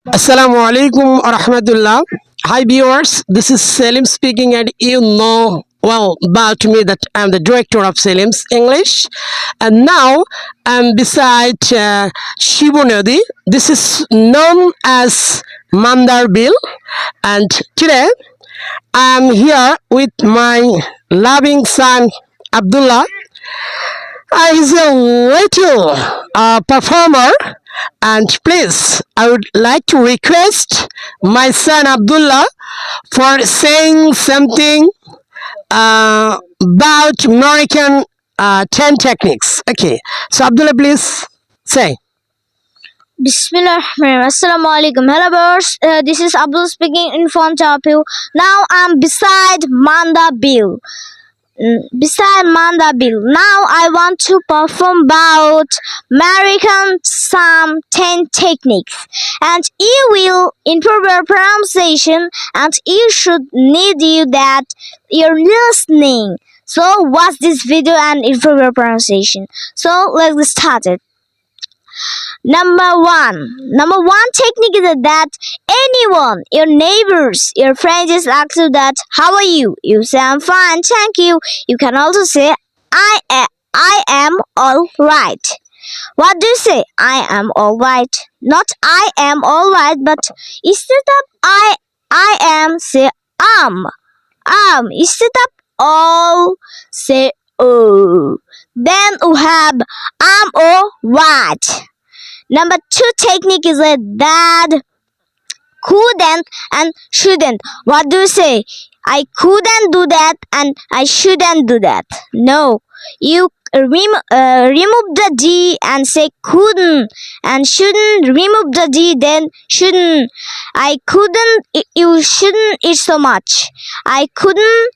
Assalamu alaikum rahmatullah. Hi viewers, this is Selim speaking, and you know well about me that I'm the director of Selim's English, and now I'm beside Shibu Nadi. This is known as Manda Bill, and today I'm here with my loving son Abdullah. He's a little performer, and please, I would like to request my son Abdullah for saying something about American 10 techniques. Okay, so Abdullah, please say. Bismillahirrahmanirrahim. Assalamu alaikum. Hello viewers, this is Abdul speaking in front of you. Now I'm beside Manda Bill. Now I want to perform about American some 10 techniques, and you will improve your pronunciation, and you should need you that you're listening. So watch this video and improve your pronunciation. So let's get started. Number one technique is that anyone, your neighbors, your friends just ask you that how are you? You say I'm fine, thank you. You can also say I am all right. What do you say? I am all right. Not I am all right, but instead of I am, say instead of all, say oh. Then we have I'm all right. Number two technique is that couldn't and shouldn't. What do you say? I couldn't do that and I shouldn't do that. No, you remove the D and say couldn't, and shouldn't remove the D, then shouldn't. I couldn't, you shouldn't eat so much. I couldn't,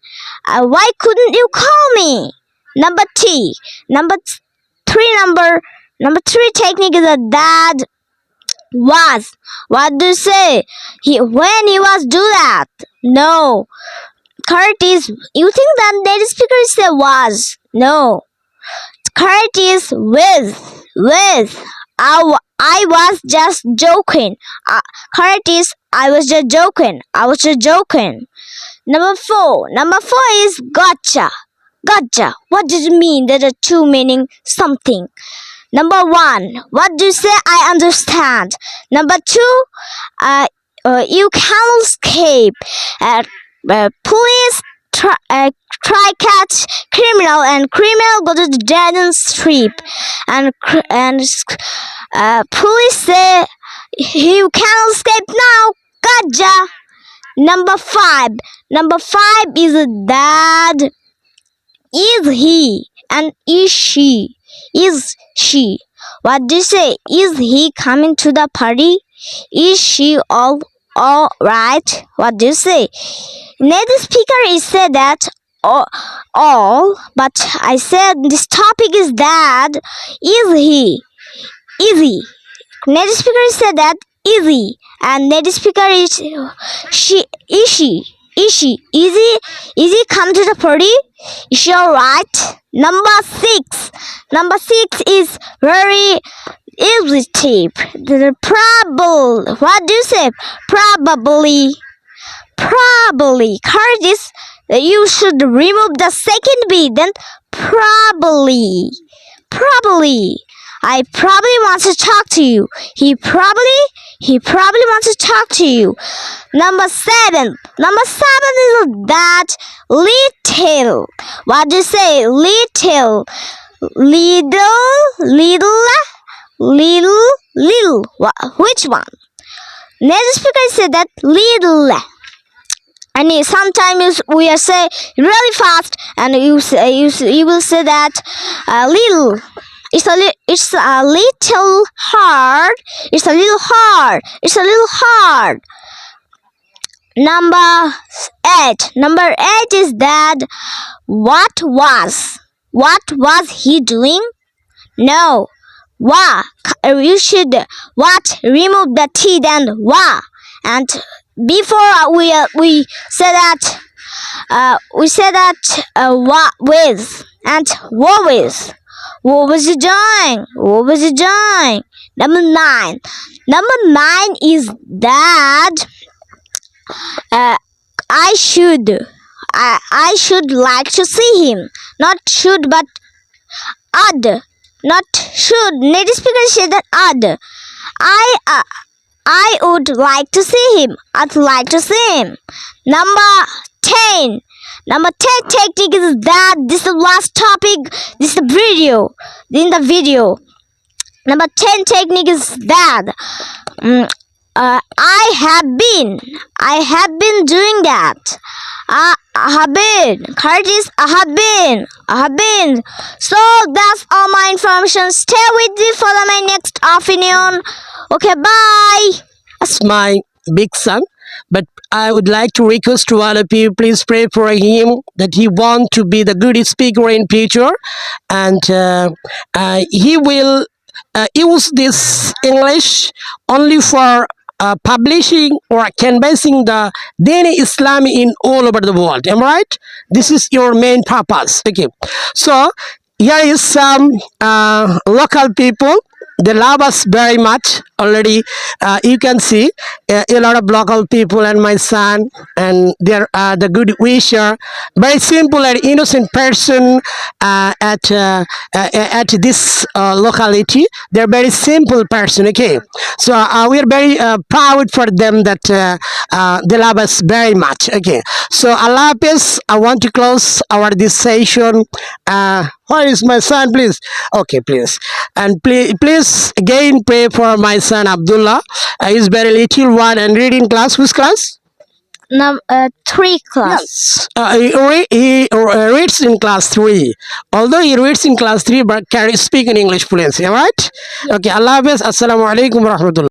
why couldn't you call me? Number three technique is a dad was. What do you say? When he was do that? No. Correct is, you think that native speaker say was. No. Correct is with. I was just joking. Correct is, I was just joking. Number four is gotcha. What does it mean? There are two meaning something. Number one, what do you say? I understand. Number two, you can escape. Police try catch criminal, and criminal go to the dead end strip, and police say you can escape now. Gotcha. Number five is dad. Is he and is she? What do you say? Is he coming to the party? Is she all right? What do you say? Native speaker is said that all, but I said this topic is that is he? Native speaker is said that is he, and native speaker is she. Is he come to the party? Is she alright? Number six is very easy tip. The probable. What do you say? Probably. Correct is you should remove the second B. Then probably. I probably want to talk to you. He probably wants to talk to you. Number seven is that little. What do you say? Little. Which one? Native speaker said that little. And sometimes we are say really fast, and you will say that little. It's a little hard. Number eight is that what was he doing? No. Wa. You should remove the T, then wa. And before we say that wa with and wa with. What was he doing? Number 9. Number 9 is that I should like to see him. Not should but odd. Not should. Native speakers say that odd. I would like to see him. I'd like to see him. Number 10. Number 10 technique is that this is the last topic. This is the video. In the video. Number 10 technique is that I have been doing that. I have been. Curtis, I have been. So that's all my information. Stay with me for my next afternoon. Okay, bye. That's my big son. But I would like to request to all of you, please pray for him that he want to be the good speaker in future, and he will use this English only for publishing or canvassing the Dini Islam in all over the world. Am I right? This is your main purpose. Okay. So here is some local people. They love us very much already. You can see a lot of local people and my son, and they're the good wisher. Very simple and innocent person at this locality. They're very simple person. Okay, so we are very proud for them that they love us very much. Okay, so Allah Hafiz. I want to close our this session. Where is my son, please? Okay, please. And please again pray for my son Abdullah. He's very little one and reading class. Which class? 3 class. He reads in class 3. Although he reads in class 3, but can speak in English fluency. All right? Okay. Allah Hafiz. Assalamu alaikum wa rahmatullah.